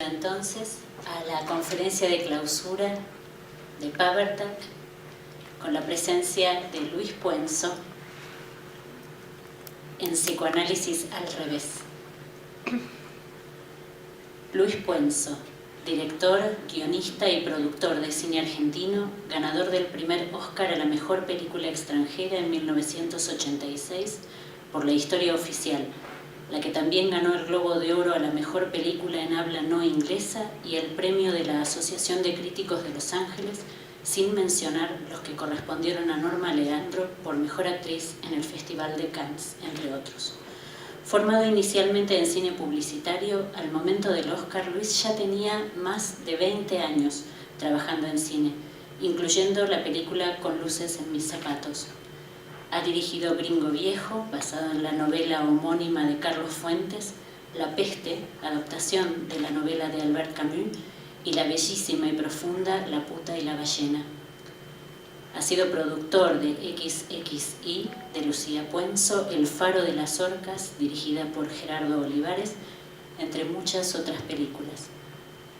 entonces a la conferencia de clausura de Pabertac con la presencia de Luis Puenzo en Psicoanálisis al revés. Luis Puenzo, director, guionista y productor de cine argentino, ganador del primer Oscar a la mejor película extranjera en 1986 por La historia oficial, la que también ganó el Globo de Oro a la mejor película en habla no inglesa y el premio de la Asociación de Críticos de Los Ángeles, sin mencionar los que correspondieron a Norma Leandro por mejor actriz en el Festival de Cannes, entre otros. Formado inicialmente en cine publicitario, al momento del Oscar, Luis ya tenía más de 20 años trabajando en cine, incluyendo la película Con luces en mis zapatos. Ha dirigido Gringo Viejo, basado en la novela homónima de Carlos Fuentes, La peste, adaptación de la novela de Albert Camus, y la bellísima y profunda La puta y la ballena. Ha sido productor de XXI, de Lucía Puenzo, El faro de las orcas, dirigida por Gerardo Olivares, entre muchas otras películas.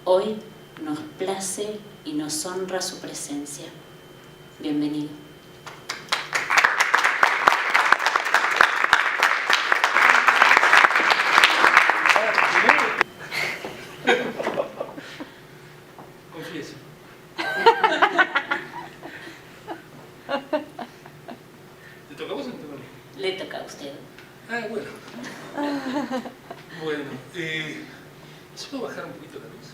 Hoy nos place y nos honra su presencia. Bienvenido. Confieso. ¿Te toca a vos o te toca a mí? Le toca a usted. Ah, bueno. Bueno, ¿se puede bajar un poquito la luz?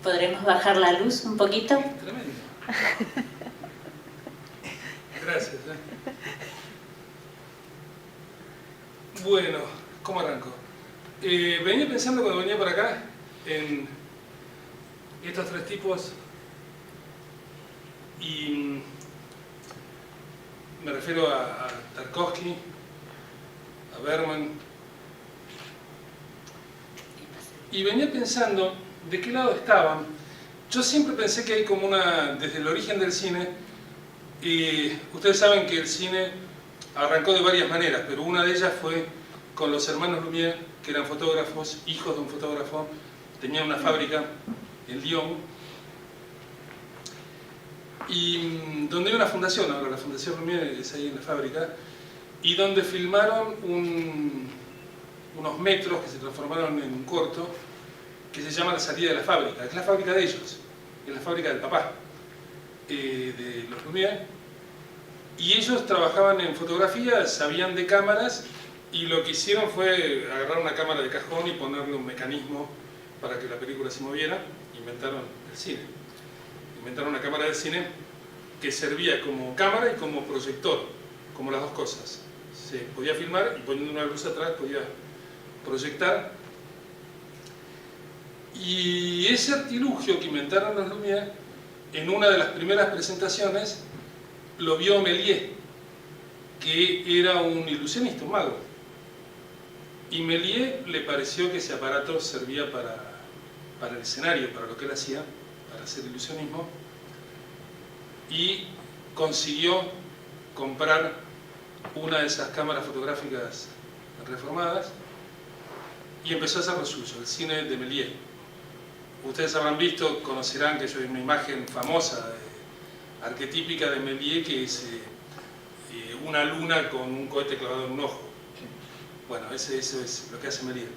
¿Podremos bajar la luz un poquito? Tremendo. Gracias. Bueno, ¿cómo arranco? Venía pensando cuando venía para acá en estos tres tipos y me refiero a Tarkovsky, a Bergman, y venía pensando de qué lado estaban. Yo siempre pensé que hay como una, desde el origen del cine, y ustedes saben que el cine arrancó de varias maneras, pero una de ellas fue con los hermanos Lumière, que eran fotógrafos, hijos de un fotógrafo, tenían una fábrica en Lyon, y donde hay una fundación, ahora la Fundación Lumière es ahí en la fábrica, y donde filmaron unos metros que se transformaron en un corto, que se llama La salida de la fábrica. Es la fábrica de ellos, es la fábrica del papá, de los Lumière, y ellos trabajaban en fotografía, sabían de cámaras, y lo que hicieron fue agarrar una cámara de cajón y ponerle un mecanismo para que la película se moviera. Inventaron el cine. Inventaron una cámara de cine que servía como cámara y como proyector, como las dos cosas. Se podía filmar y poniendo una luz atrás podía proyectar. Y ese artilugio que inventaron los Lumière, en una de las primeras presentaciones, lo vio Méliès, que era un ilusionista, un mago. Y Méliès le pareció que ese aparato servía para el escenario, para lo que él hacía, para hacer ilusionismo, y consiguió comprar una de esas cámaras fotográficas reformadas y empezó a hacer lo suyo, el cine de Méliès. Ustedes habrán visto, conocerán que hay una imagen famosa, arquetípica de Méliès, que es una luna con un cohete clavado en un ojo. Bueno, eso es lo que hace Méliès.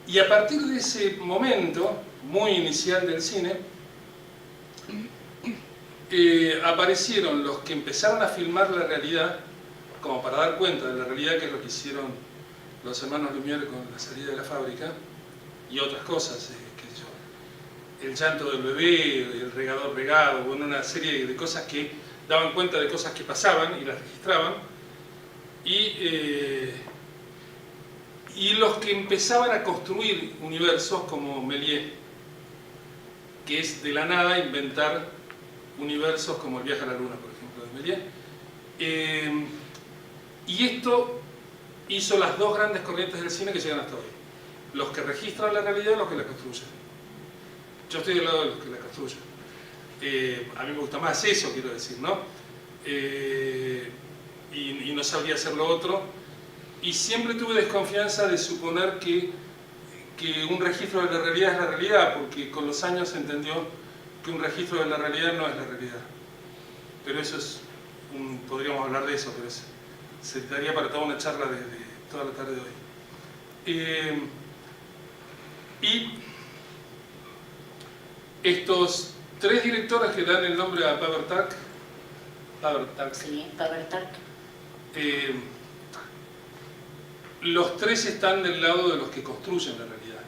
Y a partir de ese momento, muy inicial del cine, aparecieron los que empezaron a filmar la realidad, como para dar cuenta de la realidad, que es lo que hicieron los hermanos Lumière con La salida de la fábrica, y otras cosas, qué sé yo, el llanto del bebé, el regador regado, bueno, una serie de cosas que daban cuenta de cosas que pasaban y las registraban, y los que empezaban a construir universos como Méliès, que es de la nada inventar universos como El viaje a la luna, por ejemplo, de Méliès. Y esto hizo las dos grandes corrientes del cine que llegan hasta hoy. Los que registran la realidad y los que la construyen. Yo estoy del lado de los que la construyen. A mí me gusta más eso, quiero decir, ¿no? Y no sabría hacer lo otro. Y siempre tuve desconfianza de suponer que que un registro de la realidad es la realidad, porque con los años se entendió que un registro de la realidad no es la realidad. Pero eso es, podríamos hablar de eso, pero se daría para toda una charla de toda la tarde de hoy. Y estos tres directores que dan el nombre a Pabertag, Sí, Pabertag. Los tres están del lado de los que construyen la realidad.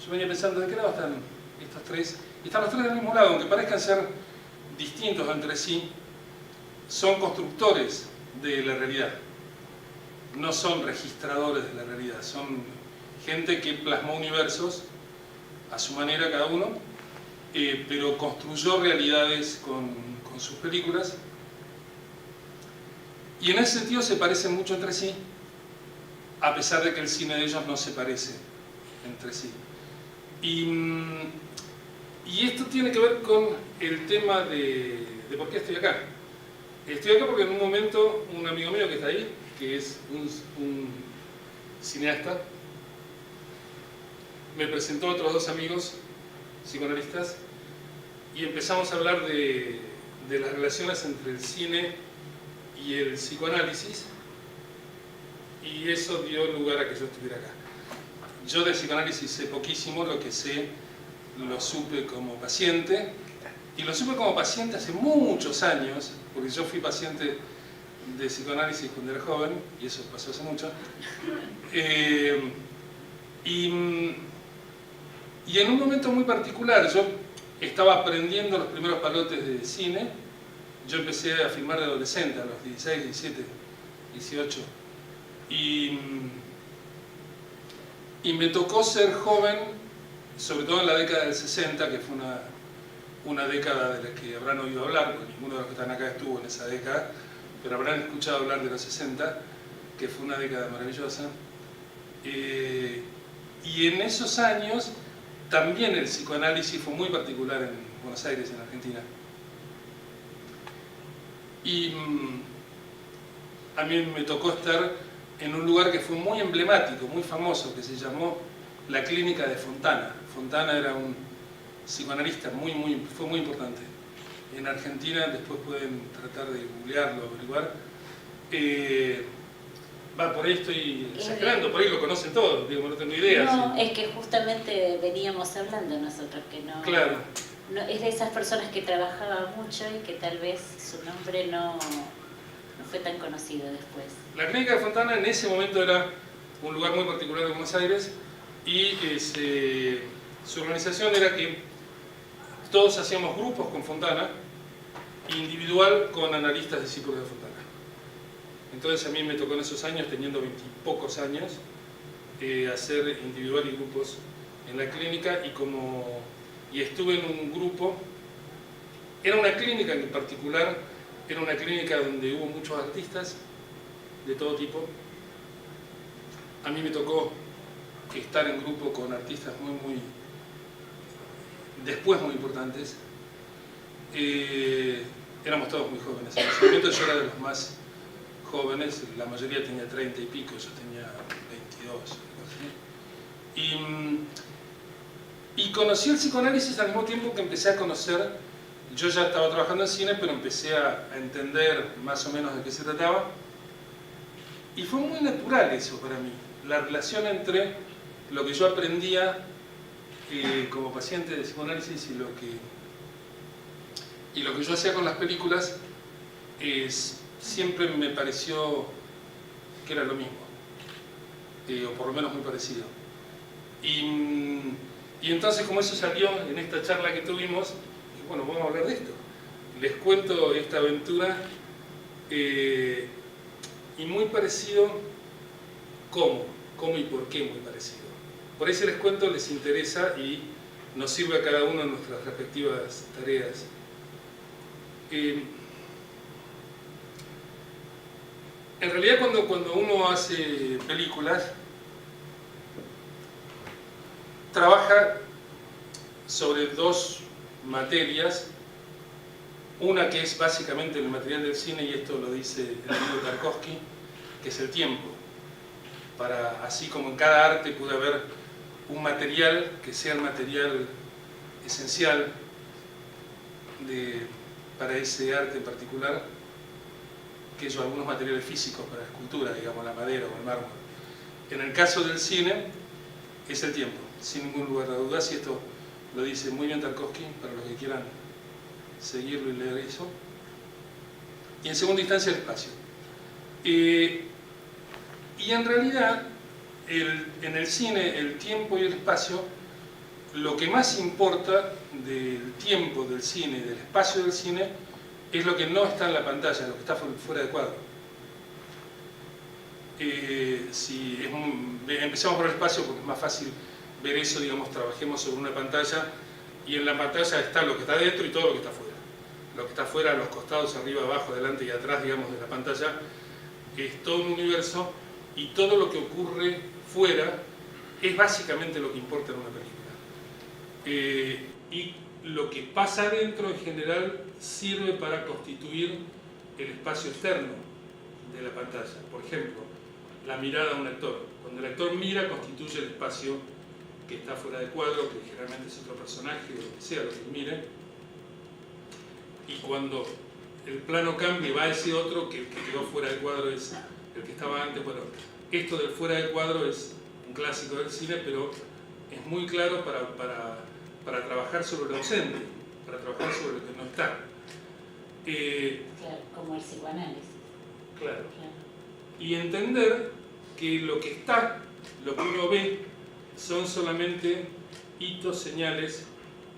Yo venía pensando, ¿de qué lado están estos tres? Y están los tres del mismo lado, aunque parezcan ser distintos entre sí, son constructores de la realidad. No son registradores de la realidad, son gente que plasmó universos a su manera cada uno, pero construyó realidades con sus películas. Y en ese sentido se parecen mucho entre sí, a pesar de que el cine de ellos no se parece entre sí. Y esto tiene que ver con el tema de por qué estoy acá. Estoy acá porque en un momento un amigo mío que está ahí, que es un cineasta, me presentó a otros dos amigos psicoanalistas y empezamos a hablar de las relaciones entre el cine y el psicoanálisis, y eso dio lugar a que yo estuviera acá. Yo de psicoanálisis sé poquísimo, lo que sé lo supe como paciente, y lo supe como paciente hace muchos años, porque yo fui paciente de psicoanálisis cuando era joven, y eso pasó hace mucho. Y en un momento muy particular, yo estaba aprendiendo los primeros palotes de cine. Yo empecé a filmar de adolescente, a los 16, 17, 18. Y me tocó ser joven, sobre todo en la década del 60, que fue una década de la que habrán oído hablar, porque ninguno de los que están acá estuvo en esa década, pero habrán escuchado hablar de los 60, que fue una década maravillosa. Y en esos años también el psicoanálisis fue muy particular en Buenos Aires, en Argentina. Y a mí me tocó estar en un lugar que fue muy emblemático, muy famoso, que se llamó la Clínica de Fontana. Fontana era un psicoanalista fue muy importante. En Argentina, después pueden tratar de googlearlo, averiguar. Por ahí estoy exagerando, por ahí lo conocen todos, digo, no tengo idea. No, ¿sí? es que justamente veníamos hablando nosotros, que no... Claro. No, es de esas personas que trabajaba mucho y que tal vez su nombre no fue tan conocido después. La Clínica de Fontana en ese momento era un lugar muy particular de Buenos Aires, y su organización era que todos hacíamos grupos con Fontana, individual con analistas de círculos de Fontana. Entonces a mí me tocó en esos años, teniendo 20 y pocos años, hacer individual y grupos en la clínica, y estuve en un grupo. Era una clínica en particular, era una clínica donde hubo muchos artistas de todo tipo. A mí me tocó estar en grupo con artistas después muy importantes. Éramos todos muy jóvenes. En ese momento yo era de los más jóvenes, la mayoría tenía 30 y pico, yo tenía 22, algo así. Y conocí el psicoanálisis al mismo tiempo que empecé a conocer. Yo ya estaba trabajando en cine, pero empecé a entender más o menos de qué se trataba. Y fue muy natural eso para mí, la relación entre lo que yo aprendía como paciente de psicoanálisis y lo que yo hacía con las películas. Siempre me pareció que era lo mismo, o por lo menos muy parecido. Y entonces, como eso salió en esta charla que tuvimos, dije, bueno, vamos a hablar de esto. Les cuento esta aventura, y muy parecido, ¿cómo y por qué muy parecido? Por ahí si les cuento les interesa y nos sirve a cada uno en nuestras respectivas tareas. En realidad cuando uno hace películas, trabaja sobre dos materias. Una que es básicamente el material del cine, y esto lo dice el amigo Tarkovsky, que es el tiempo. Así como en cada arte puede haber un material que sea el material esencial para ese arte en particular, que son algunos materiales físicos para la escultura, digamos la madera o el mármol. En el caso del cine, es el tiempo, sin ningún lugar de dudas, y esto lo dice muy bien Tarkovsky, para los que quieran seguirlo y leer eso. Y en segunda instancia, el espacio. Y en realidad, en el cine, el tiempo y el espacio, lo que más importa del tiempo del cine y del espacio del cine es lo que no está en la pantalla, lo que está fuera de cuadro. Empezamos por el espacio porque es más fácil ver eso, digamos, trabajemos sobre una pantalla y en la pantalla está lo que está dentro y todo lo que está fuera. Lo que está fuera, a los costados, arriba, abajo, adelante y atrás, digamos, de la pantalla, es todo un universo y todo lo que ocurre fuera es básicamente lo que importa en una película. Y lo que pasa adentro en general sirve para constituir el espacio externo de la pantalla. Por ejemplo, la mirada de un actor. Cuando el actor mira, constituye el espacio que está fuera de cuadro, que generalmente es otro personaje o lo que sea, lo que mire. Y cuando el plano cambia y va a ese otro, que el que quedó fuera de cuadro es el que estaba antes. Bueno, esto del fuera de cuadro es un clásico del cine, pero es muy claro para trabajar sobre lo ausente, para trabajar sobre lo que no está. Claro, como el psicoanálisis. Claro. Y entender que lo que está, lo que uno ve, son solamente hitos, señales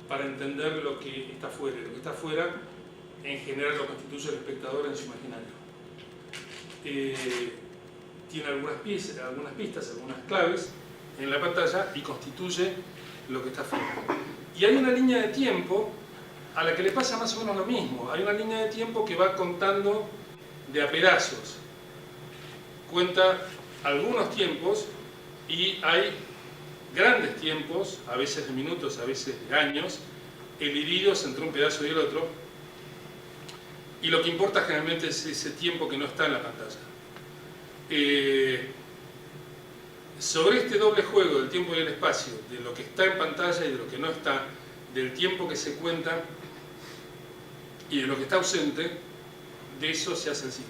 para entender lo que está fuera. Lo que está fuera, en general, lo constituye el espectador en su imaginario. Tiene algunas pistas, algunas claves en la pantalla y constituye lo que está fuera. Y hay una línea de tiempo a la que le pasa más o menos lo mismo. Hay una línea de tiempo que va contando de a pedazos. Cuenta algunos tiempos y hay grandes tiempos, a veces de minutos, a veces de años, divididos entre un pedazo y el otro. Y lo que importa generalmente es ese tiempo que no está en la pantalla. Sobre este doble juego del tiempo y el espacio, de lo que está en pantalla y de lo que no está, del tiempo que se cuenta y de lo que está ausente, de eso se hace el cine.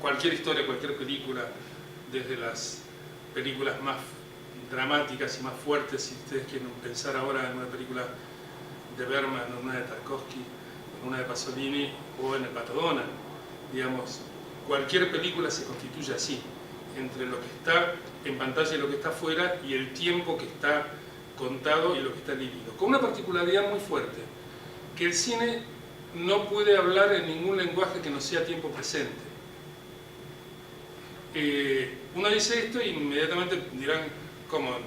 Cualquier historia, cualquier película, desde las películas más dramáticas y más fuertes, si ustedes quieren pensar ahora en una película de Bergman, en una de Tarkovsky, en una de Pasolini o en el Pato Donald, digamos, cualquier película se constituye así, entre lo que está en pantalla y lo que está fuera, y el tiempo que está contado y lo que está dividido. Con una particularidad muy fuerte, que el cine no puede hablar en ningún lenguaje que no sea tiempo presente. Uno dice esto y inmediatamente dirán, como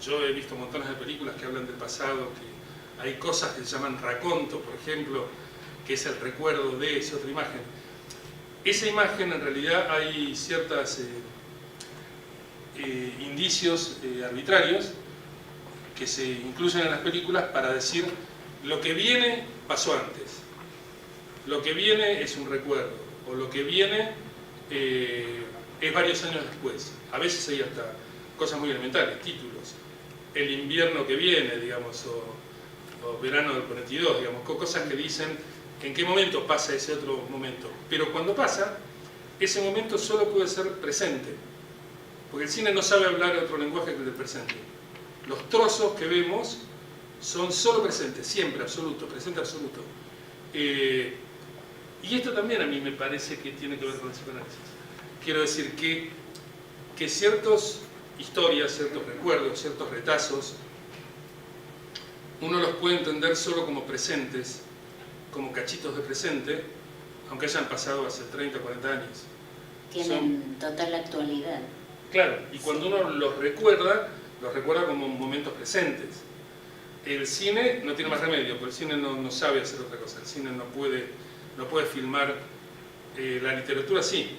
yo he visto montones de películas que hablan del pasado, que hay cosas que se llaman raconto, por ejemplo, que es el recuerdo de esa otra imagen. Esa imagen, en realidad, hay ciertos indicios arbitrarios que se incluyen en las películas para decir lo que viene pasó antes, lo que viene es un recuerdo, o lo que viene es varios años después. A veces hay hasta cosas muy elementales, títulos, el invierno que viene, digamos, o verano del 42, digamos, cosas que dicen en qué momento pasa ese otro momento. Pero cuando pasa, ese momento solo puede ser presente, porque el cine no sabe hablar otro lenguaje que el del presente. Los trozos que vemos son solo presentes, siempre, absoluto, presente absoluto. Y esto también a mí me parece que tiene que ver con el psicoanálisis. Quiero decir que ciertas historias, ciertos recuerdos, ciertos retazos, uno los puede entender solo como presentes, como cachitos de presente, aunque hayan pasado hace 30 o 40 años. Tienen total actualidad. Claro, y cuando uno los recuerda como momentos presentes. El cine no tiene más remedio, porque el cine no sabe hacer otra cosa. El cine no puede filmar, la literatura sí,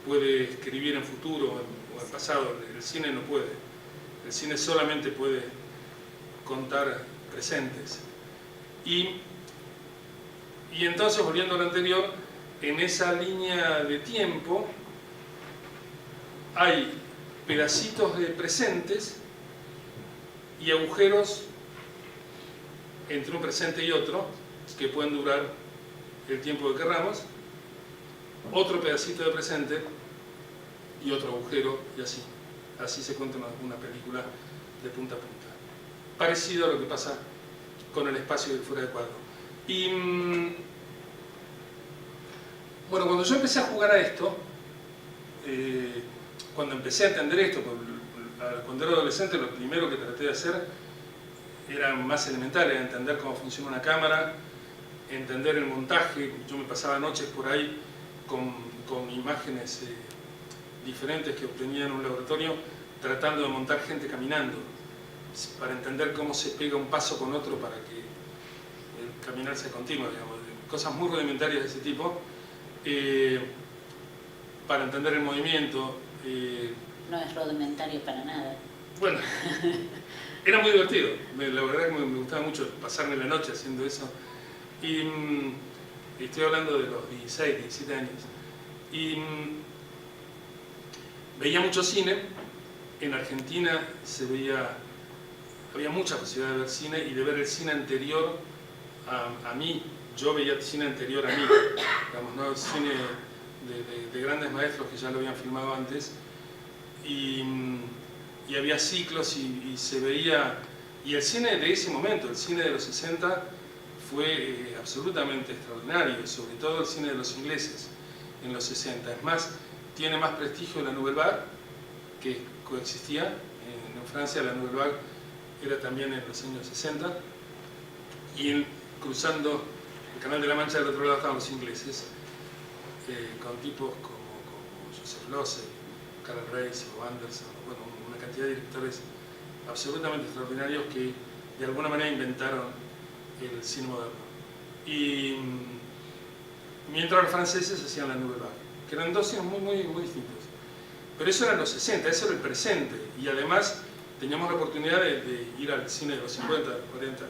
puede escribir en futuro o en pasado, el cine no puede. El cine solamente puede contar presentes. Y entonces, volviendo a lo anterior, en esa línea de tiempo hay pedacitos de presentes y agujeros entre un presente y otro que pueden durar el tiempo que querramos, otro pedacito de presente y otro agujero, y así se cuenta una película de punta a punta. Parecido a lo que pasa con el espacio fuera de cuadro. Y bueno, cuando yo empecé a jugar a esto, cuando empecé a entender esto, cuando era adolescente, lo primero que traté de hacer era más elemental, era entender cómo funciona una cámara, entender el montaje. Yo me pasaba noches por ahí con imágenes diferentes que obtenía en un laboratorio, tratando de montar gente caminando, para entender cómo se pega un paso con otro para que el caminar sea continuo, digamos, cosas muy rudimentarias de ese tipo, para entender el movimiento. No es rudimentario para nada. Bueno, era muy divertido, la verdad que me gustaba mucho pasarme la noche haciendo eso. Y estoy hablando de los 16, 17 años. Y veía mucho cine. En Argentina había mucha posibilidad de ver cine y de ver el cine anterior a mí. Yo veía cine anterior a mí, digamos, ¿no? Cine de grandes maestros que ya lo habían filmado antes. Y había ciclos y se veía. Y el cine de ese momento, el cine de los 60, fue absolutamente extraordinario, sobre todo el cine de los ingleses en los 60. Es más, tiene más prestigio la Nouvelle Vague, que coexistía en Francia. La Nouvelle Vague era también en los años 60, y cruzando el Canal de la Mancha del otro lado estaban los ingleses, con tipos como Joseph Losey, Karl Reis o Anderson, bueno, una cantidad de directores absolutamente extraordinarios que de alguna manera inventaron el cine moderno. Y mientras los franceses hacían la Nouvelle Vague, que eran dos cines muy distintos. Pero eso era en los 60, eso era el presente, y además teníamos la oportunidad de ir al cine de los 50, 40,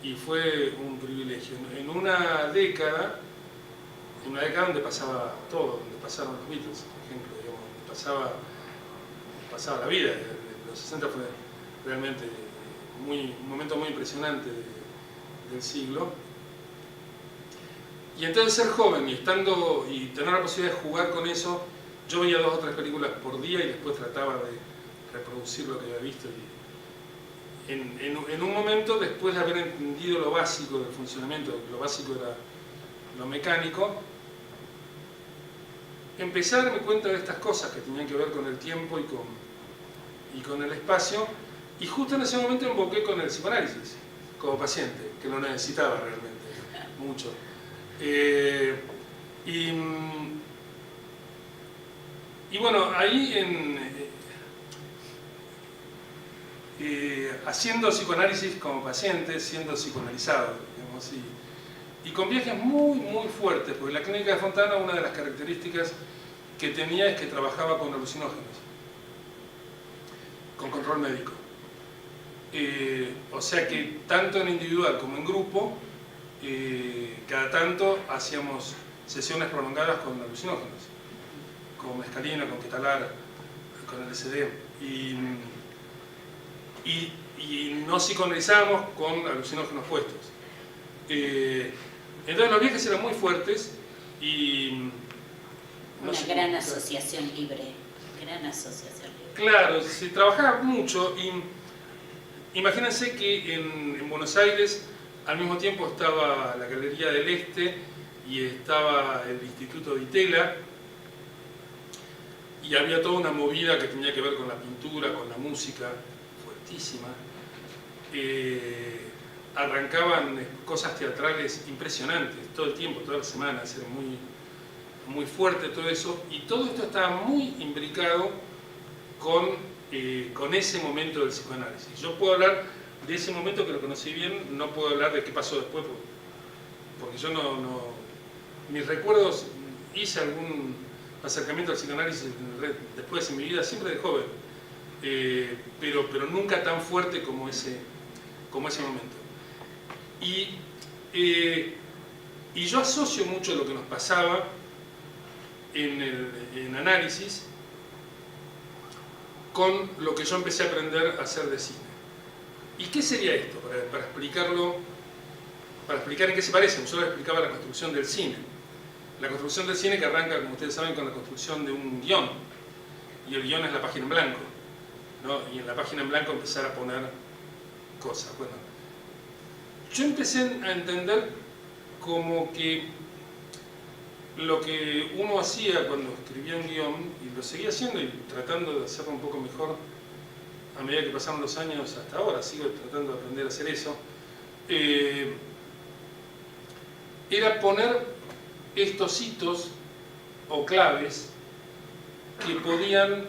y fue un privilegio. En una década donde pasaba todo, donde pasaron los Beatles, por ejemplo, digamos, donde pasaba la vida. Los 60 fue realmente un momento muy impresionante del siglo. Y entonces ser joven y tener la posibilidad de jugar con eso, yo veía 2 o 3 películas por día y después trataba de reproducir lo que había visto. Y en un momento, después de haber entendido lo básico del funcionamiento, lo básico era lo mecánico, empecé a darme cuenta de estas cosas que tenían que ver con el tiempo y con el espacio, y justo en ese momento emboqué con el psicoanálisis como paciente, que lo necesitaba realmente mucho. Y bueno, ahí haciendo psicoanálisis como paciente, siendo psicoanalizado, digamos, y con viajes muy fuertes, porque la clínica de Fontana, una de las características que tenía es que trabajaba con alucinógenos, con control médico. O sea que tanto en individual como en grupo, cada tanto hacíamos sesiones prolongadas con alucinógenos, con mescalina, con ketalar, con LSD, y no psicoanalizábamos con alucinógenos puestos. Entonces los viajes eran muy fuertes y... Una gran asociación libre, gran asociación libre. Claro, se trabajaba mucho, y imagínense que en Buenos Aires al mismo tiempo estaba la Galería del Este y estaba el Instituto de Itela, y había toda una movida que tenía que ver con la pintura, con la música, fuertísima. Arrancaban cosas teatrales impresionantes todo el tiempo, todas las semanas, era muy fuerte todo eso, y todo esto estaba muy imbricado con ese momento del psicoanálisis. Yo puedo hablar de ese momento que lo conocí bien, no puedo hablar de qué pasó después, porque yo mis recuerdos, hice algún acercamiento al psicoanálisis después en mi vida, siempre de joven, pero nunca tan fuerte como ese momento. Y yo asocio mucho lo que nos pasaba en análisis con lo que yo empecé a aprender a hacer de cine. ¿Y qué sería esto? Para explicarlo, para explicar en qué se parecen. Yo les explicaba la construcción del cine. La construcción del cine que arranca, como ustedes saben, con la construcción de un guión. Y el guión es la página en blanco, ¿no? Y en la página en blanco empezar a poner cosas. Bueno, yo empecé a entender como que lo que uno hacía cuando escribía un guión, y lo seguía haciendo y tratando de hacerlo un poco mejor a medida que pasaron los años hasta ahora, sigo tratando de aprender a hacer eso, era poner estos hitos o claves que podían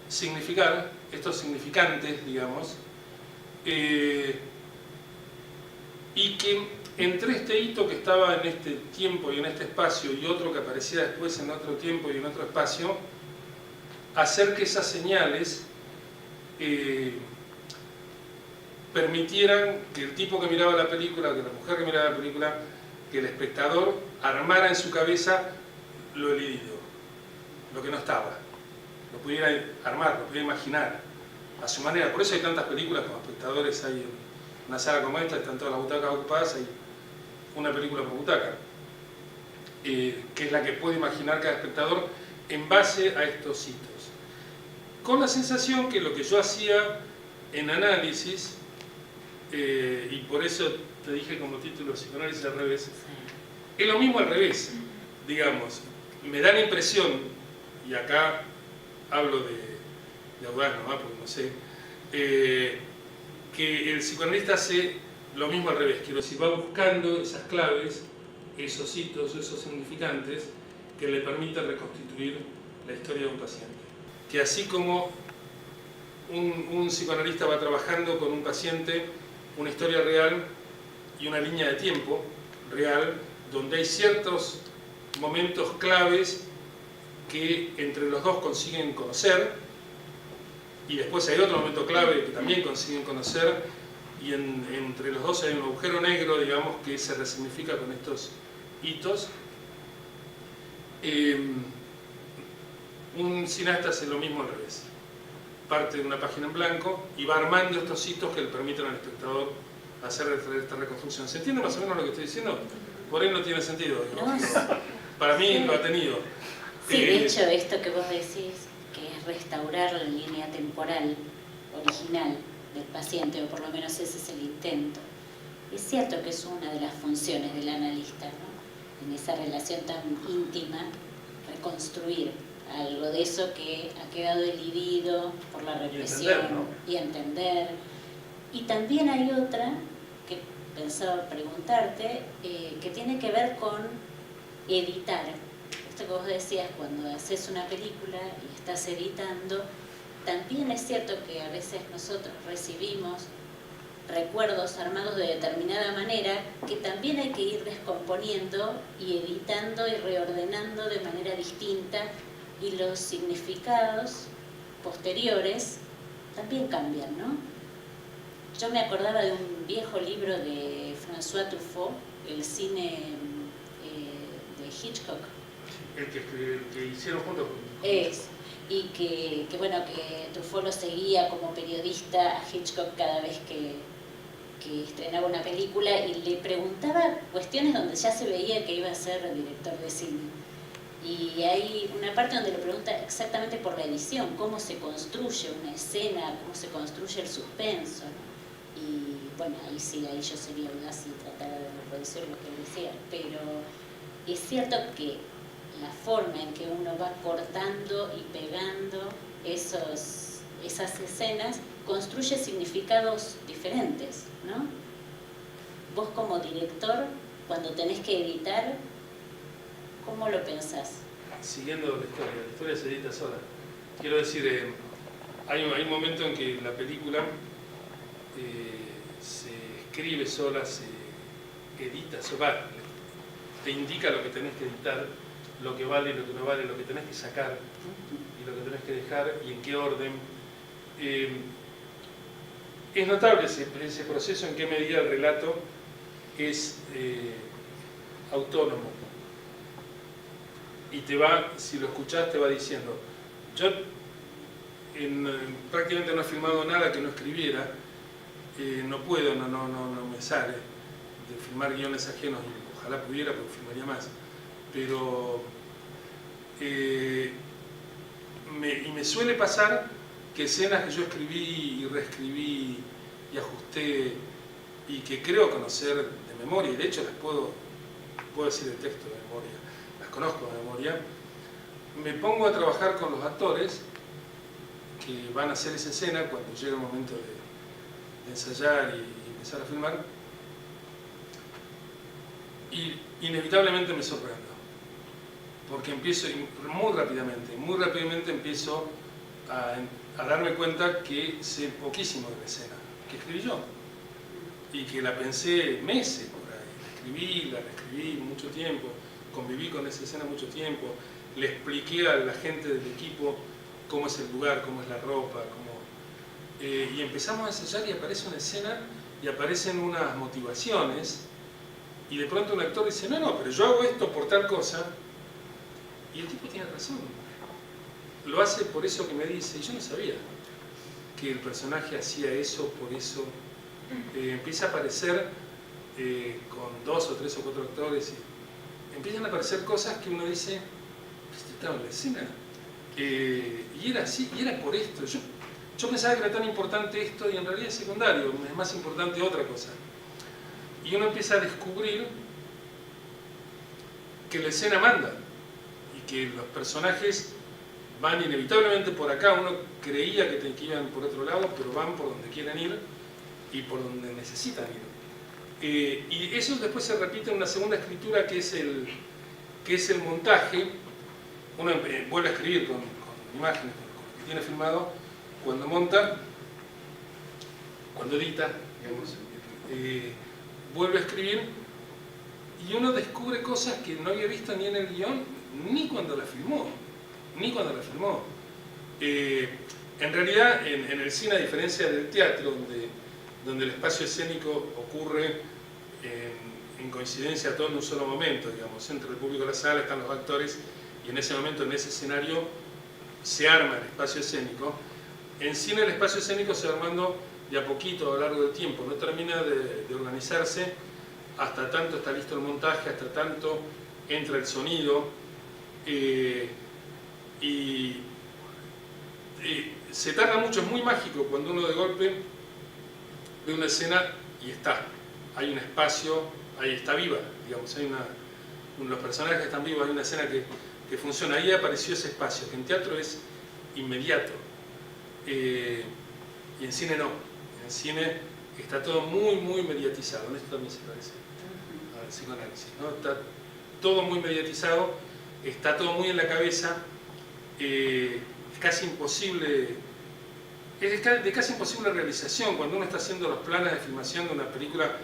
significar, estos significantes, digamos, y que entre este hito que estaba en este tiempo y en este espacio y otro que aparecía después en otro tiempo y en otro espacio, hacer que esas señales permitieran que el tipo que miraba la película, que la mujer que miraba la película, que el espectador armara en su cabeza lo elidido, lo que no estaba, lo pudiera armar, lo pudiera imaginar a su manera. Por eso hay tantas películas como espectadores, hay en una sala como esta, están todas las butacas ocupadas, hay una película por butaca, que es la que puede imaginar cada espectador en base a estos hitos. Con la sensación que lo que yo hacía en análisis, y por eso te dije como título psicoanálisis al revés, es lo mismo al revés, digamos. Me da la impresión, y acá hablo de audaz nomás, porque no sé, que el psicoanalista hace lo mismo al revés, quiero decir, va buscando esas claves, esos hitos, esos significantes que le permiten reconstituir la historia de un paciente. Que así como un psicoanalista va trabajando con un paciente una historia real y una línea de tiempo real, donde hay ciertos momentos claves que entre los dos consiguen conocer, y después hay otro momento clave que también consiguen conocer, y entre los dos hay un agujero negro, digamos, que se resignifica con estos hitos. Un cineasta hace lo mismo al revés. Parte de una página en blanco y va armando estos hitos que le permiten al espectador hacer esta reconstrucción. ¿Se entiende más o menos lo que estoy diciendo? Por ahí no tiene sentido, digamos. No, para mí sí. Lo ha tenido. Sí, de hecho, esto que vos decís, que es restaurar la línea temporal original del paciente, o por lo menos ese es el intento. Es cierto que es una de las funciones del analista, ¿no? En esa relación tan íntima, reconstruir algo de eso que ha quedado elidido por la represión y entender. Y también hay otra que pensaba preguntarte, que tiene que ver con editar. Esto que vos decías, cuando haces una película y estás editando, también es cierto que a veces nosotros recibimos recuerdos armados de determinada manera que también hay que ir descomponiendo y editando y reordenando de manera distinta, y los significados posteriores también cambian, ¿no? Yo me acordaba de un viejo libro de François Truffaut, El cine de Hitchcock. El que hicieron juntos. Y que bueno, que Truffaut lo seguía como periodista a Hitchcock cada vez que estrenaba una película, y le preguntaba cuestiones donde ya se veía que iba a ser director de cine. Y hay una parte donde le pregunta exactamente por la edición, cómo se construye una escena, cómo se construye el suspenso, ¿no? Y bueno, ahí sí, ahí yo sería audaz y tratara de reproducir lo que él decía, pero es cierto que la forma en que uno va cortando y pegando esas escenas construye significados diferentes, ¿no? Vos como director, cuando tenés que editar, ¿cómo lo pensás? Siguiendo la historia se edita sola. Quiero decir, hay un momento en que la película se escribe sola, se edita sola, te indica lo que tenés que editar, lo que vale y lo que no vale, lo que tenés que sacar y lo que tenés que dejar y en qué orden. Es notable ese proceso, en qué medida el relato es autónomo. Y te va, si lo escuchás, te va diciendo, yo prácticamente no he filmado nada que no escribiera. No puedo, no me sale de filmar guiones ajenos, y ojalá pudiera porque filmaría más. Pero me suele pasar que escenas que yo escribí y reescribí y ajusté y que creo conocer de memoria, y de hecho las puedo decir el texto de memoria, las conozco de memoria, me pongo a trabajar con los actores que van a hacer esa escena cuando llega el momento de ensayar y empezar a filmar, y inevitablemente me sorprendo, porque empiezo muy rápidamente empiezo a darme cuenta que sé poquísimo de la escena que escribí yo, y que la pensé meses por ahí, la reescribí mucho tiempo, conviví con esa escena mucho tiempo, le expliqué a la gente del equipo cómo es el lugar, cómo es la ropa, y empezamos a ensayar y aparece una escena y aparecen unas motivaciones, y de pronto un actor dice, no, pero yo hago esto por tal cosa, y el tipo tiene razón, lo hace por eso que me dice, y yo no sabía que el personaje hacía eso, por eso. Empieza a aparecer con 2 o 3 o 4 actores, y empiezan a aparecer cosas que uno dice, ¿esto estaba en la escena? Y era así, y era por esto. Yo pensaba que era tan importante esto, y en realidad es secundario, es más importante otra cosa. Y uno empieza a descubrir que la escena manda, y que los personajes van inevitablemente por acá. Uno creía que iban por otro lado, pero van por donde quieren ir y por donde necesitan ir. Y eso después se repite en una segunda escritura, que es el montaje. Uno vuelve a escribir con imágenes, con lo que tiene filmado, cuando monta, cuando edita, digamos, vuelve a escribir, y uno descubre cosas que no había visto ni en el guión, ni cuando la filmó. En realidad, en el cine, a diferencia del teatro, donde el espacio escénico ocurre en coincidencia todo en un solo momento, digamos, entre el público y la sala están los actores, y en ese momento, en ese escenario, se arma el espacio escénico. En cine el espacio escénico se va armando de a poquito a lo largo del tiempo, no termina de organizarse hasta tanto está listo el montaje, hasta tanto entra el sonido, y se tarda mucho. Es muy mágico cuando uno de golpe ve una escena y hay un espacio, ahí está viva, digamos, los personajes están vivos, hay una escena que funciona. Ahí apareció ese espacio, que en teatro es inmediato, y en cine no. En cine está todo muy mediatizado. En esto también se parece al psicoanálisis, ¿no? Está todo muy mediatizado, está todo muy en la cabeza, es casi imposible, de casi imposible realización. Cuando uno está haciendo los planes de filmación de una película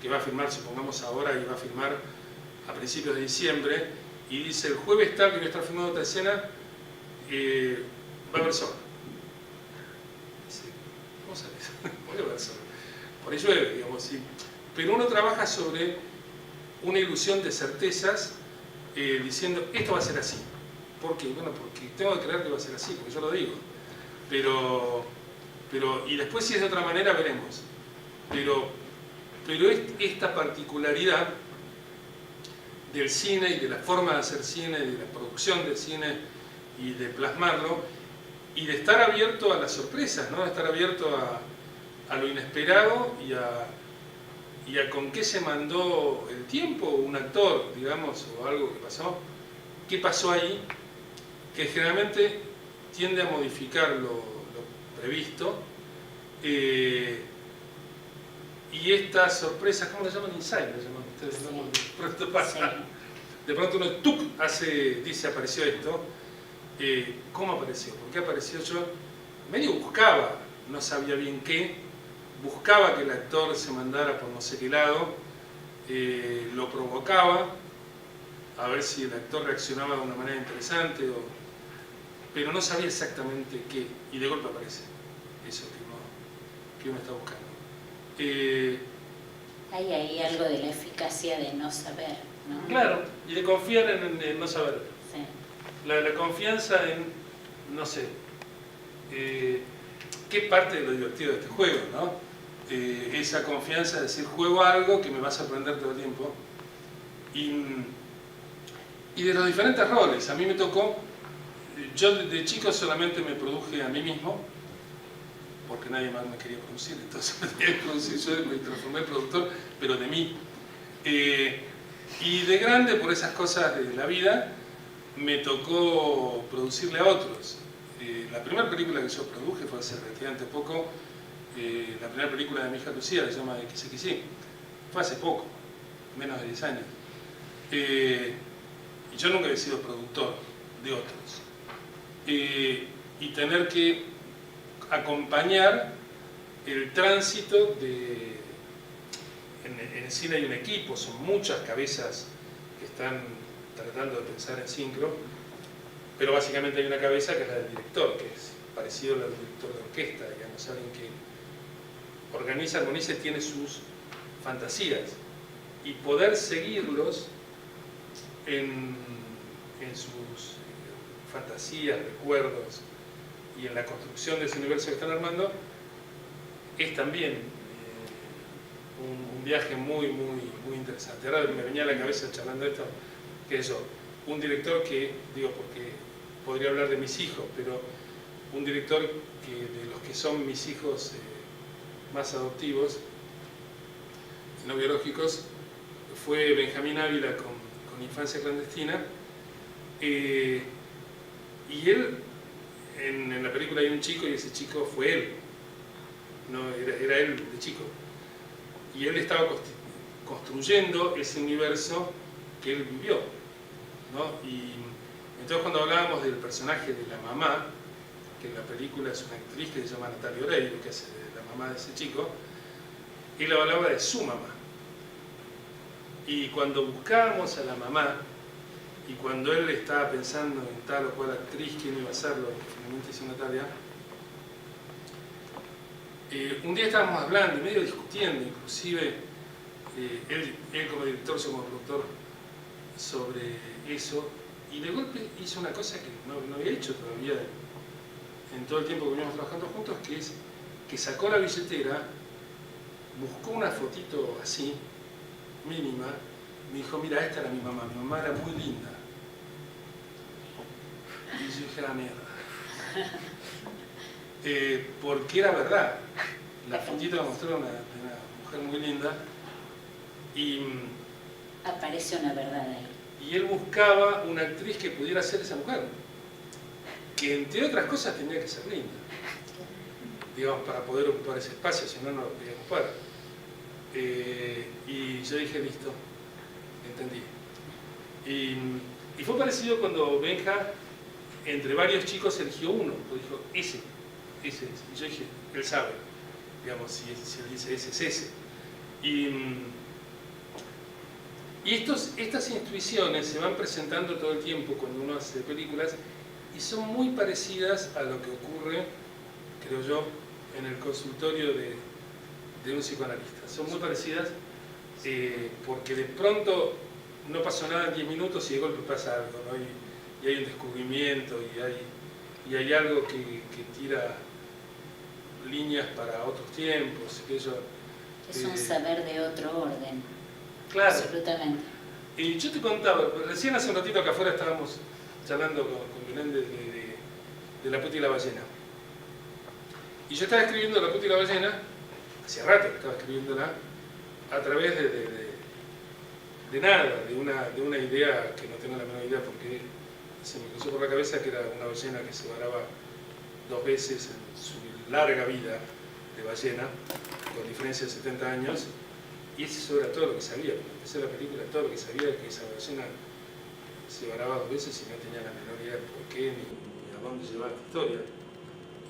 que va a filmar, supongamos ahora, y va a filmar a principios de diciembre, y dice el jueves tal que voy a estar filmando otra escena, va a haber sol. Dice, ¿cómo sabes? Puede haber sol. Por ello, digamos, sí. Pero uno trabaja sobre una ilusión de certezas, diciendo, esto va a ser así. ¿Por qué? Bueno, porque tengo que creer que va a ser así, porque yo lo digo. Y después, si es de otra manera, veremos. Pero esta particularidad del cine y de la forma de hacer cine, de la producción del cine y de plasmarlo, y de estar abierto a las sorpresas, ¿no? De estar abierto a lo inesperado y a con qué se mandó el tiempo, un actor, digamos, o algo que pasó. ¿Qué pasó ahí? Que generalmente tiende a modificar lo previsto, y estas sorpresas, ¿cómo le llaman? Insight, le llaman ustedes, ¿no? De pronto pasa, de pronto uno dice, apareció esto. ¿Cómo apareció? ¿Por qué apareció? Yo medio buscaba, no sabía bien qué, buscaba que el actor se mandara por no sé qué lado, lo provocaba, a ver si el actor reaccionaba de una manera interesante, pero no sabía exactamente qué, y de golpe aparece eso que uno está buscando. Hay ahí algo de la eficacia de no saber, ¿no? Claro, y de confiar en no saber. Sí. La confianza en, no sé, que es parte de lo divertido de este juego, ¿no? Esa confianza de decir, juego algo que me va a sorprender todo el tiempo. Y de los diferentes roles, a mí me tocó, yo de chico solamente me produje a mí mismo, porque nadie más me quería producir, entonces me tenía que producir yo, me transformé en productor, pero de mí. Y de grande, por esas cosas de la vida, me tocó producirle a otros. La primera película que yo produje fue hace relativamente poco, la primera película de mi hija Lucía, se llama XXI, fue hace poco, menos de 10 años. Y yo nunca había sido productor de otros. Y tener que acompañar el tránsito de... En el cine hay un equipo, son muchas cabezas que están tratando de pensar en sincro, pero básicamente hay una cabeza que es la del director, que es parecido al director de orquesta, digamos, alguien que organiza, armoniza y tiene sus fantasías. Y poder seguirlos en sus fantasías, recuerdos y en la construcción de ese universo que están armando, es también un viaje muy interesante. Ahora me venía a la cabeza charlando esto, que es eso, un director que, digo porque podría hablar de mis hijos, pero un director que de los que son mis hijos más adoptivos, no biológicos, fue Benjamín Ávila con Infancia Clandestina, y él, en la película hay un chico y ese chico fue él, no, era él de chico, y él estaba construyendo ese universo que él vivió, ¿no? Y entonces cuando hablábamos del personaje de la mamá, que en la película es una actriz que se llama Natalia Oreiro, que hace la mamá de ese chico, él hablaba de su mamá. Y cuando buscábamos a la mamá, y cuando él estaba pensando en tal o cual actriz, quién iba a hacerlo, que finalmente hizo Natalia, un día estábamos hablando, medio discutiendo, inclusive él como director, yo como productor, sobre eso, y de golpe hizo una cosa que no había hecho todavía en todo el tiempo que veníamos trabajando juntos, que es que sacó la billetera, buscó una fotito así, mínima, me dijo, mira, esta era mi mamá era muy linda. Y yo dije, la mierda. Porque era verdad. La fotito me mostró una mujer muy linda y aparece una verdad ahí. Y él buscaba una actriz que pudiera ser esa mujer, que entre otras cosas tenía que ser linda, digamos, para poder ocupar ese espacio, si no, no lo podía ocupar. Y yo dije, listo, entendí. Y fue parecido cuando Benja, entre varios chicos, eligió uno, pues dijo, ese. Y yo dije, él sabe, digamos, si él dice ese, es ese. Y estas intuiciones se van presentando todo el tiempo cuando uno hace películas y son muy parecidas a lo que ocurre, creo yo, en el consultorio de un psicoanalista. Son muy parecidas porque de pronto no pasó nada en 10 minutos y de golpe pasa algo, ¿no? Y hay un descubrimiento y hay algo que tira líneas para otros tiempos. Es un saber de otro orden. Claro. Absolutamente. Y yo te contaba, recién hace un ratito acá afuera estábamos charlando con Belén de La Puta y la Ballena. Y yo estaba escribiendo La Puta y la Ballena, hacía rato que estaba escribiéndola, a través de nada, de una idea que no tengo la menor idea porque se me cruzó por la cabeza, que era una ballena que se varaba 2 veces en su larga vida de ballena, con diferencia de 70 años. Y eso era todo lo que sabía. Cuando empecé la película, todo lo que sabía era que esa ballena se varaba 2 veces y no tenía la menor idea de por qué ni a dónde llevaba esta historia.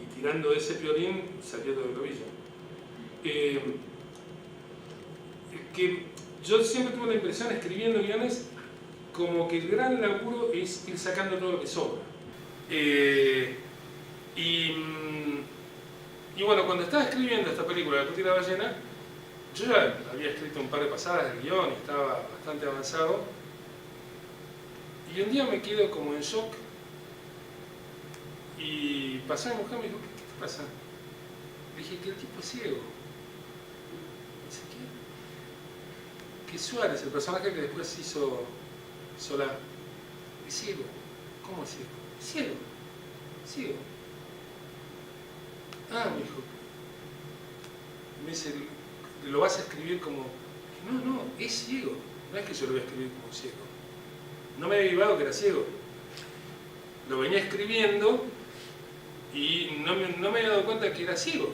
Y tirando ese violín salió todo el ovillo. Que yo siempre tuve la impresión, escribiendo guiones, como que el gran laburo es ir sacando todo lo que sobra. Y bueno, cuando estaba escribiendo esta película, La Puta y la Ballena, yo ya había escrito un par de pasadas del guión y estaba bastante avanzado. Y un día me quedo como en shock Y pasó mi mujer y me dijo, ¿qué pasa? Le dije que el tipo es ciego. Dice, ¿qué? Que Suárez, el personaje que después hizo Solá, es ciego. ¿Cómo es ciego? Ciego. Ciego. Ah, me dijo. Me dice, ¿lo vas a escribir como...? No, es ciego. No es que yo lo voy a escribir como ciego. No me había llevado que era ciego. Lo venía escribiendo y no me había dado cuenta que era ciego.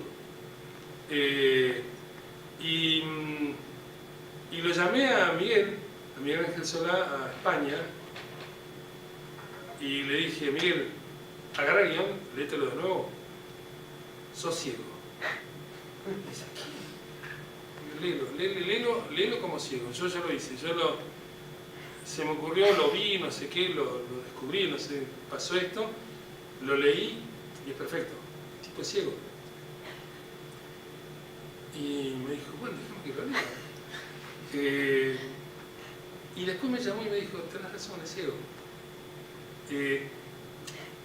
Y lo llamé a Miguel Ángel Solá, a España, y le dije, Miguel, agarra el guión, léetelo de nuevo, sos ciego. Dice, ¿qué? Léelo como ciego. Yo ya lo hice, se me ocurrió, lo vi, no sé qué, lo descubrí, no sé, pasó esto, lo leí y es perfecto. El tipo es ciego. Y me dijo, bueno, déjame que lo lea. Y después me llamó y me dijo, tenés razón, es ciego.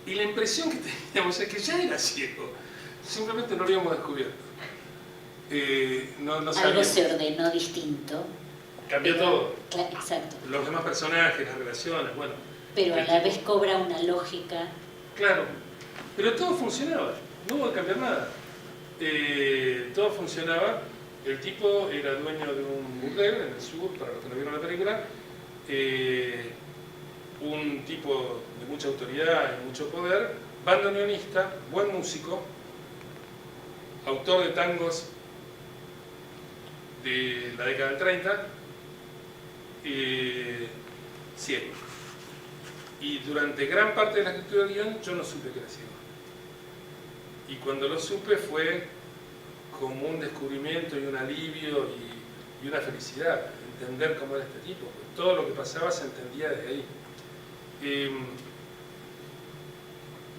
Y la impresión que teníamos es que ya era ciego, simplemente no lo habíamos descubierto. No algo se ordenó distinto. Cambió todo. Exacto. Los demás personajes, las relaciones, bueno. Pero a la vez cobra una lógica. Claro, pero todo funcionaba, no hubo que cambiar nada. Todo funcionaba. El tipo era dueño de un burdel en el sur, para los que no vieron la película. Un tipo de mucha autoridad y mucho poder, bandoneonista, buen músico, autor de tangos de la década del 30, ciego. Y durante gran parte de la escritura del guión yo no supe que era ciego. Y cuando lo supe fue como un descubrimiento y un alivio y una felicidad, entender cómo era este tipo. Todo lo que pasaba se entendía desde ahí.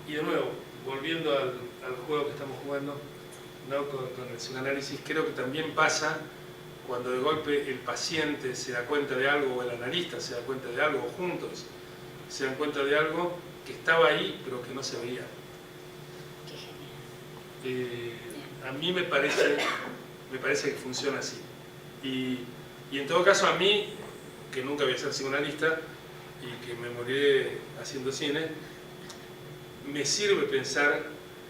Y de nuevo, volviendo al juego que estamos jugando, ¿no? con el psicoanálisis, creo que también pasa cuando de golpe el paciente se da cuenta de algo o el analista se da cuenta de algo, o juntos se dan cuenta de algo que estaba ahí pero que no se veía. Qué genial. A mí me parece que funciona así. Y en todo caso a mí, que nunca voy a ser psicoanalista y que me moriré haciendo cine, me sirve pensar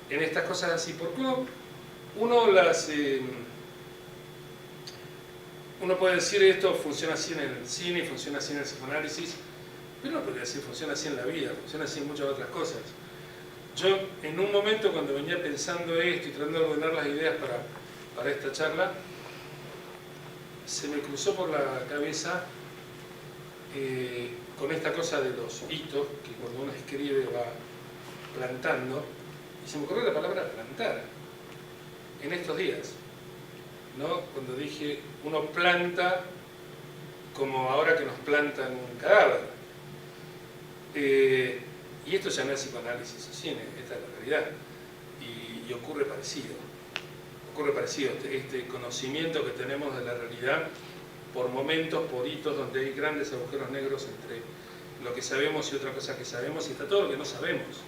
en estas cosas así, porque uno puede decir esto funciona así en el cine, funciona así en el psicoanálisis, pero no podría decir funciona así en la vida, funciona así en muchas otras cosas. Yo en un momento cuando venía pensando esto y tratando de ordenar las ideas para esta charla, se me cruzó por la cabeza con esta cosa de los hitos que cuando uno escribe va plantando, y se me ocurrió la palabra plantar en estos días, ¿no? Cuando dije uno planta como ahora que nos plantan un cadáver, y esto ya no es psicoanálisis o cine, esta es la realidad, y ocurre parecido, este conocimiento que tenemos de la realidad por momentos, por hitos donde hay grandes agujeros negros entre lo que sabemos y otra cosa que sabemos, y está todo lo que no sabemos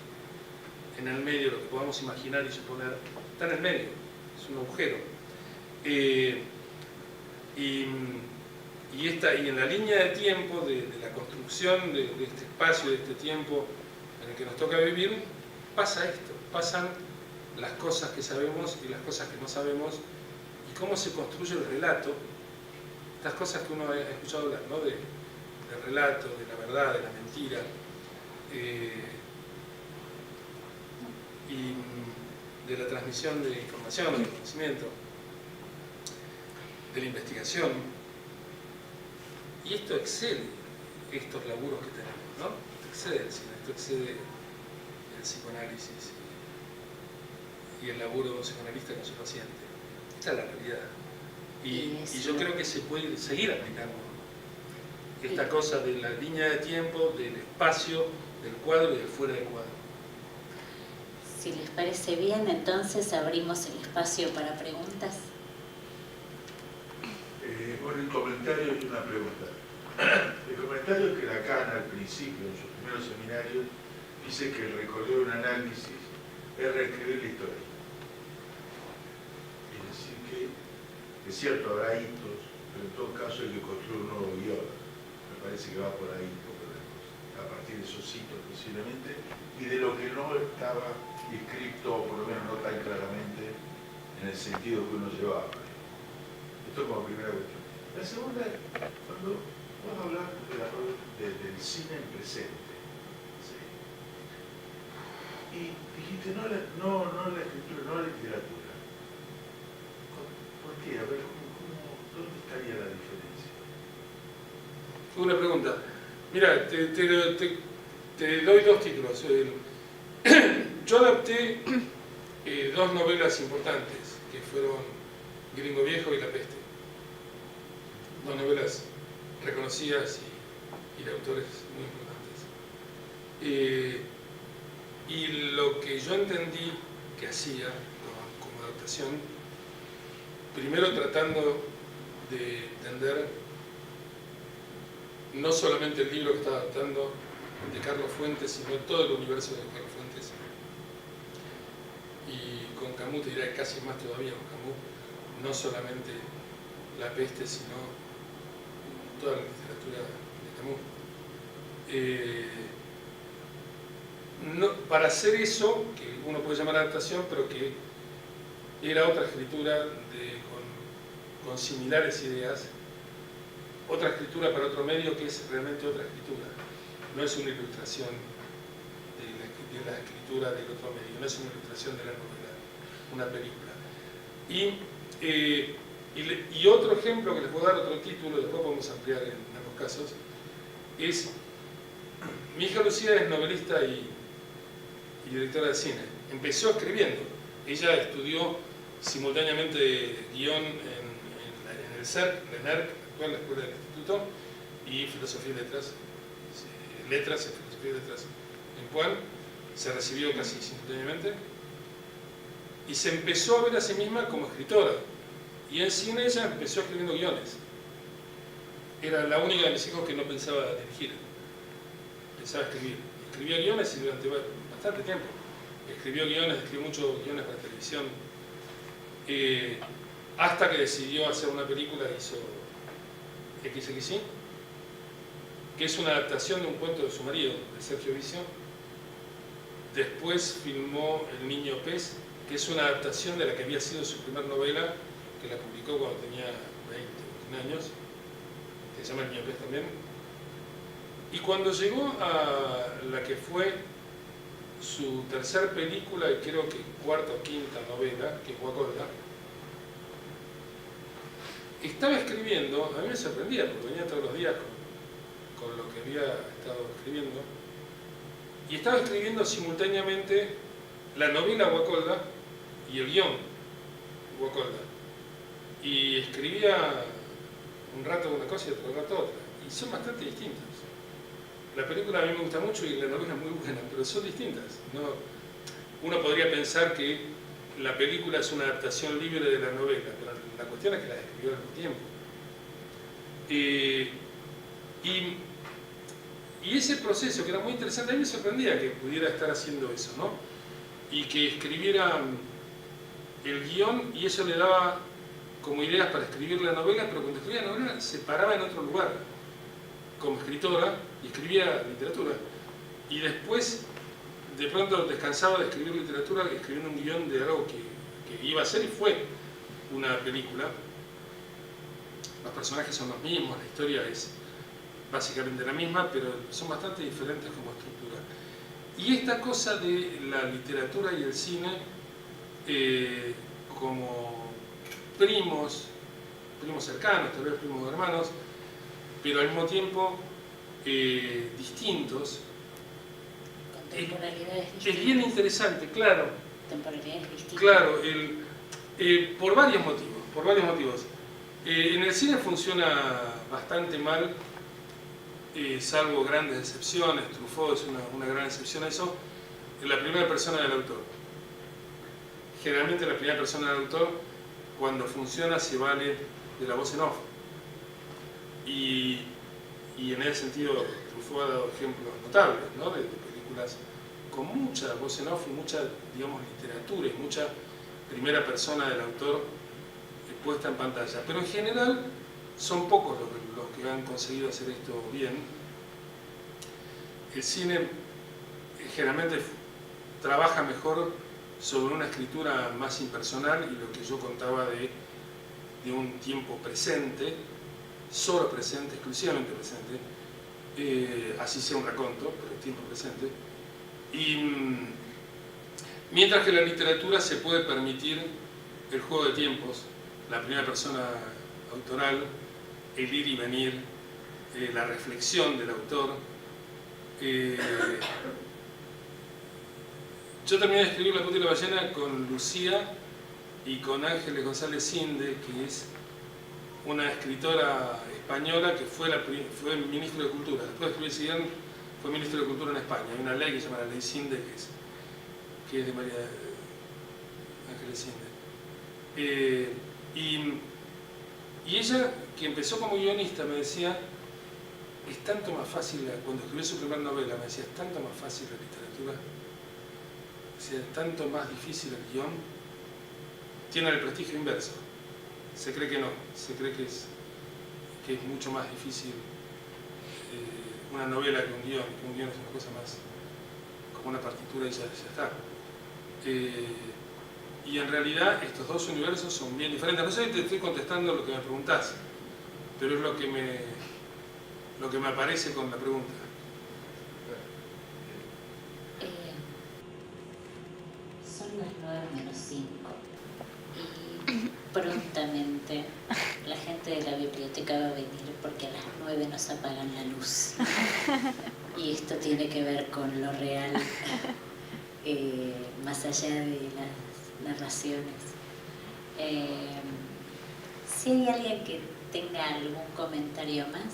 en el medio, lo que podamos imaginar y suponer, está en el medio, es un agujero. Y en la línea de tiempo de la construcción de este espacio, de este tiempo en el que nos toca vivir, pasa esto, pasan las cosas que sabemos y las cosas que no sabemos, y cómo se construye el relato, estas cosas que uno ha escuchado hablar, ¿no? Del relato, de la verdad, de la mentira, y de la transmisión de información, del conocimiento, de la investigación. Y esto excede estos laburos que tenemos, ¿no? Esto excede el cine, esto excede el psicoanálisis y el laburo de un psicoanalista con su paciente. Esta es la realidad. Y yo creo que se puede seguir aplicando esta cosa de la línea de tiempo, del espacio, del cuadro y del fuera del cuadro. Si les parece bien, entonces abrimos el espacio para preguntas. Un comentario y una pregunta. El comentario que Lacan al principio, en sus primeros seminarios, dice que el recorrido de un análisis es reescribir la historia. Es decir que, es cierto, habrá hitos, pero en todo caso hay que construir un nuevo guión. Me parece que va por ahí un poco la cosa, a partir de esos hitos posiblemente, y de lo que no estaba escrito, o por lo menos no tan claramente, en el sentido que uno llevaba. Esto como primera cuestión. La segunda es cuando vos hablas del cine en presente. ¿Sí? Y dijiste no la escritura, no la literatura. ¿Por qué? A ver, ¿dónde estaría la diferencia? Una pregunta. Mira, te doy dos títulos. Yo adapté dos novelas importantes, que fueron Gringo Viejo y La Peste. Dos novelas reconocidas y de autores muy importantes. Y lo que yo entendí que hacía como adaptación, primero tratando de entender no solamente el libro que estaba adaptando de Carlos Fuentes, sino todo el universo de Carlos Fuentes. Y con Camus te diré casi más todavía, con Camus, no solamente La Peste, sino toda la literatura de Camus. Para hacer eso, que uno puede llamar adaptación, pero que era otra escritura con similares ideas, otra escritura para otro medio que es realmente otra escritura. No es una ilustración de la escritura del otro medio, no es una ilustración de la novela, una película. Y otro ejemplo que les puedo dar, otro título, después podemos ampliar en ambos casos, es mi hija Lucía es novelista y directora de cine. Empezó escribiendo. Ella estudió simultáneamente guión en el CERC, la ENERC, la Escuela del Instituto, y Filosofía y Letras, Letras en Filosofía y Letras en Puan. Se recibió casi simultáneamente y se empezó a ver a sí misma como escritora. Y en cine ella empezó escribiendo guiones. Era la única de mis hijos que no pensaba dirigir, pensaba escribir. Escribía guiones y durante bastante tiempo. Escribió muchos guiones para televisión. Hasta que decidió hacer una película, hizo XXI, que es una adaptación de un cuento de su marido, de Sergio Vicio. Después filmó El Niño Pez, que es una adaptación de la que había sido su primera novela, que la publicó cuando tenía 20 años, que se llama El Niño Pez también. Y cuando llegó a la que fue su tercer película, y creo que cuarta o quinta novela, que es Guacolda, estaba escribiendo, a mí me sorprendía, porque venía todos los días con lo que había estado escribiendo, y estaba escribiendo simultáneamente la novela Guacolda y el guión Guacolda. Y escribía un rato una cosa y otro rato otra, y son bastante distintas. La película a mí me gusta mucho y la novela es muy buena, pero son distintas. Uno podría pensar que la película es una adaptación libre de la novela, pero la cuestión es que la escribió al mismo tiempo. Y ese proceso, que era muy interesante, a mí me sorprendía que pudiera estar haciendo eso, ¿no? Y que escribiera el guión y eso le daba como ideas para escribir la novela, pero cuando escribía la novela se paraba en otro lugar, como escritora, y escribía literatura. Y después, de pronto, descansaba de escribir literatura escribiendo un guión de algo que iba a ser y fue una película. Los personajes son los mismos, la historia es básicamente la misma, pero son bastante diferentes como estructura. Y esta cosa de la literatura y el cine como primos cercanos, tal vez primos hermanos, pero al mismo tiempo distintos. Contemporaneidades distintas. Es bien interesante, claro. Temporalidades distintas. Claro, por varios motivos. En el cine funciona bastante mal, salvo grandes excepciones. Truffaut es una gran excepción a eso. La primera persona del autor. Generalmente la primera persona del autor, cuando funciona, se vale de la voz en off. Y en ese sentido, Truffaut ha dado ejemplos notables, ¿no? de películas con mucha voz en off y mucha, digamos, literatura y mucha primera persona del autor puesta en pantalla. Pero en general son pocos los que han conseguido hacer esto bien. El cine generalmente trabaja mejor sobre una escritura más impersonal, y lo que yo contaba de un tiempo presente, solo presente, exclusivamente presente, así sea un raconto, pero el tiempo presente. Y mientras que la literatura se puede permitir el juego de tiempos, la primera persona autoral, el ir y venir, la reflexión del autor. Yo terminé de escribir La Puta y la Ballena con Lucía y con Ángeles González Sinde, que es una escritora española que fue ministro de Cultura. Después de escribir Sillán, fue ministro de Cultura en España. Hay una ley que se llama la Ley Sinde, que es de María Ángeles Sinde. Y ella, que empezó como guionista, me decía, es tanto más fácil, cuando escribió su primera novela, me decía, es tanto más fácil la literatura, es tanto más difícil el guión. Tiene el prestigio inverso. Se cree que no, se cree que es mucho más difícil una novela que un guión es una cosa más como una partitura y ya está. Y en realidad estos dos universos son bien diferentes. No sé si te estoy contestando lo que me preguntás, pero es lo que me aparece con la pregunta. Son las 9:05 y prontamente la gente de la biblioteca va a venir porque a las 9 nos apagan la luz. Y esto tiene que ver con lo real, más allá de las narraciones. Si hay alguien que tenga algún comentario más,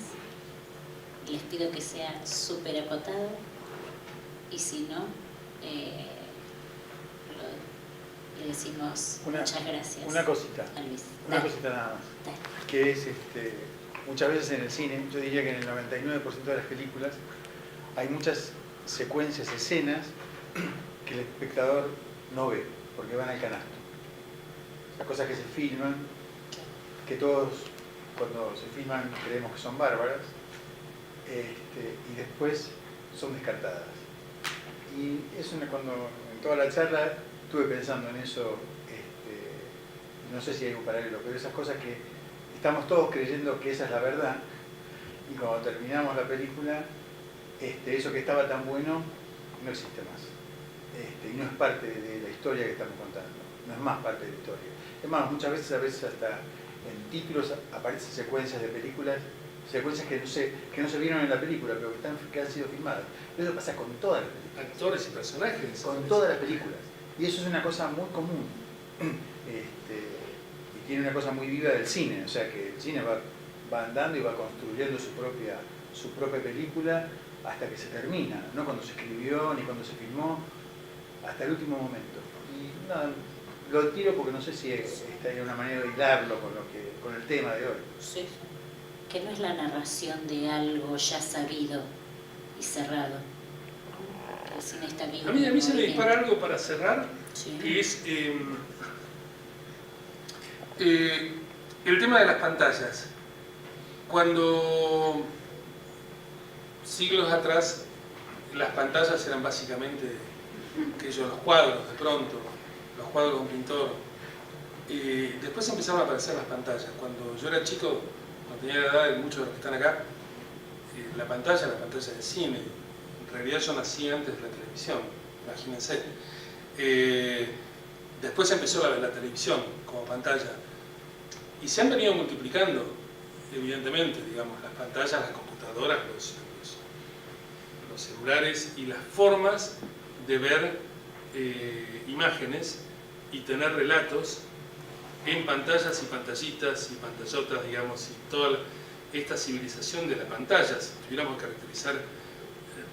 les pido que sea súper acotado, y si no, le decimos muchas gracias. Una cosita, a Luis. una cosita nada más, Dale. que es muchas veces en el cine, yo diría que en el 99% de las películas hay muchas secuencias, escenas que el espectador no ve porque van al canasto. Las cosas que se filman, que todos cuando se filman creemos que son bárbaras, y después son descartadas. Y eso cuando en toda la charla estuve pensando en eso, no sé si hay un paralelo, pero esas cosas que estamos todos creyendo que esa es la verdad, y cuando terminamos la película, eso que estaba tan bueno no existe más. Y no es parte de la historia que estamos contando, no es más parte de la historia. Es más, muchas veces hasta en títulos aparecen secuencias de películas, secuencias que no se vieron en la película, pero que han sido filmadas. Eso pasa con todas las películas. Actores y personajes. Con todas las películas. Y eso es una cosa muy común. Y tiene una cosa muy viva del cine, o sea que el cine va andando y va construyendo su propia película hasta que se termina, no cuando se escribió ni cuando se filmó, hasta el último momento. Y nada, lo tiro porque no sé si hay una manera de hilarlo con el tema de hoy. Sí. Que no es la narración de algo ya sabido y cerrado. El cine está vivo. A mí se me dispara algo para cerrar, sí, que es el tema de las pantallas. Cuando siglos atrás las pantallas eran básicamente los cuadros, de pronto, los cuadros de un pintor. Después empezaron a aparecer las pantallas. Cuando yo era chico, cuando tenía la edad de muchos de los que están acá, la pantalla del cine. En realidad yo nací antes de la televisión, imagínense. Después empezó la televisión como pantalla. Y se han venido multiplicando, evidentemente, digamos, las pantallas, las computadoras, los celulares y las formas de ver imágenes y tener relatos en pantallas y pantallitas y pantallotas, digamos, y toda esta civilización de la pantalla. Si tuviéramos que caracterizar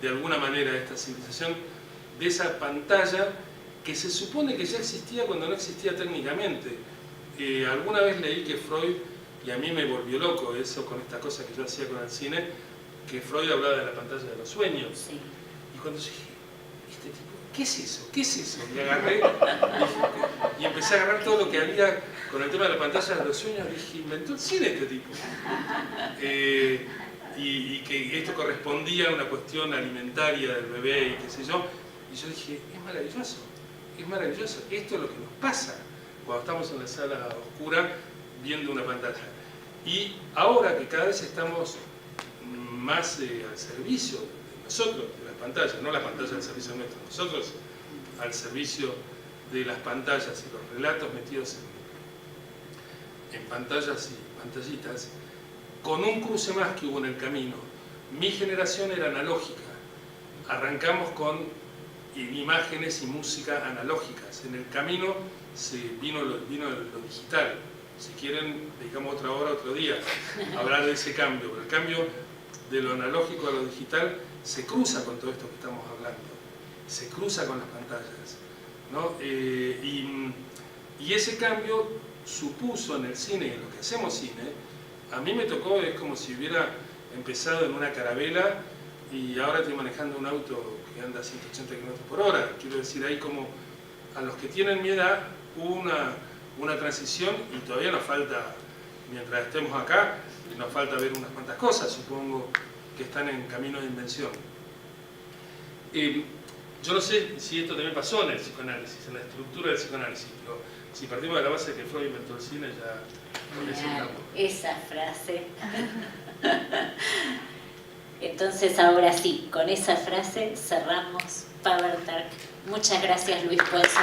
de alguna manera esta civilización de esa pantalla que se supone que ya existía cuando no existía técnicamente. Alguna vez leí que Freud, y a mí me volvió loco eso con esta cosa que yo hacía con el cine, que Freud hablaba de la pantalla de los sueños. sí. Y cuando dije, este tipo, ¿qué es eso? ¿Qué es eso? Y agarré y empecé a agarrar todo lo que había con el tema de la pantalla de los sueños. Y dije, inventó el cine este tipo. Y que esto correspondía a una cuestión alimentaria del bebé y qué sé yo. Y yo dije, es maravilloso, esto es lo que nos pasa cuando estamos en la sala oscura viendo una pantalla. Y ahora que cada vez estamos más al servicio de nosotros, de las pantallas, no las pantallas al servicio nuestro, nosotros al servicio de las pantallas y los relatos metidos en pantallas y pantallitas, con un cruce más que hubo en el camino. Mi generación era analógica, arrancamos con imágenes y música analógicas, en el camino vino lo digital. Si quieren, dedicamos otra hora, otro día, a hablar de ese cambio, pero el cambio de lo analógico a lo digital se cruza con todo esto que estamos hablando, se cruza con las pantallas, ¿no? Y ese cambio supuso en el cine, en lo que hacemos cine, a mí me tocó, es como si hubiera empezado en una carabela y ahora estoy manejando un auto que anda a 180 km/h. Quiero decir, ahí como a los que tienen mi edad hubo una transición y todavía nos falta, mientras estemos acá, nos falta ver unas cuantas cosas, supongo que están en camino de invención. Yo no sé si esto también pasó en el psicoanálisis, en la estructura del psicoanálisis, pero si partimos de la base de que Freud inventó el cine, ya con eso estamos. Esa frase. Entonces ahora sí, con esa frase cerramos Power Talk. Muchas gracias, Luis Puenzo.